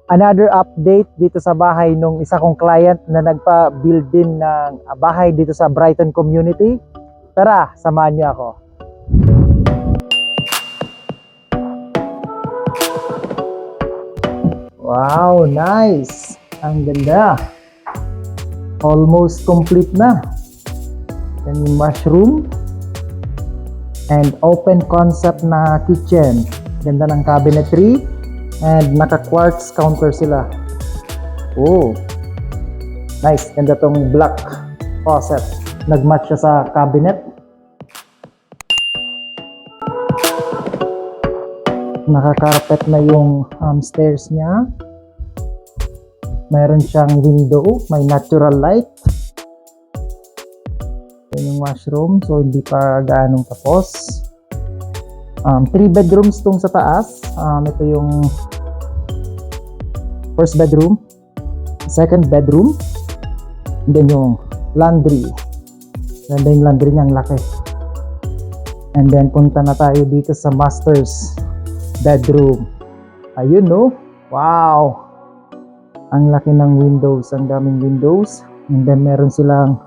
Another update dito sa bahay nung isa kong client na nagpa-build din ng bahay dito sa Brighton community. Tara, samahan niyo ako. Wow, nice! Ang ganda! Almost complete na. Yan yung mushroom and open concept na kitchen. Ganda ng cabinetry. And naka-quartz counter sila. Oh, nice. Ganda tong black faucet. Nag-match siya sa cabinet. Naka-carpet na yung stairs niya. Mayroon siyang window. May natural light. Ito yung washroom. So, hindi pa gaanong tapos. 3 bedrooms tong sa taas. Ito yung first bedroom, second bedroom, and then yung laundry. Ganda yung laundry niya, ang laki. And then punta na tayo dito sa master's bedroom. Ayun, no? Wow! Ang laki ng windows, ang daming windows. And then meron silang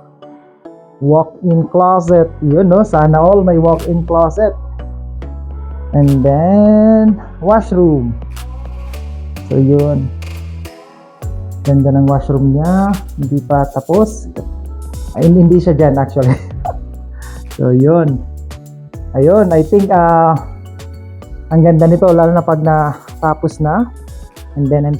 walk-in closet. Yun, no? Sana all may walk-in closet. And then washroom. So yun, ganda ng washroom niya. Hindi pa tapos. Ay, hindi siya dyan actually. So yun, ayun, I think ang ganda nito lalo na pag natapos na. And then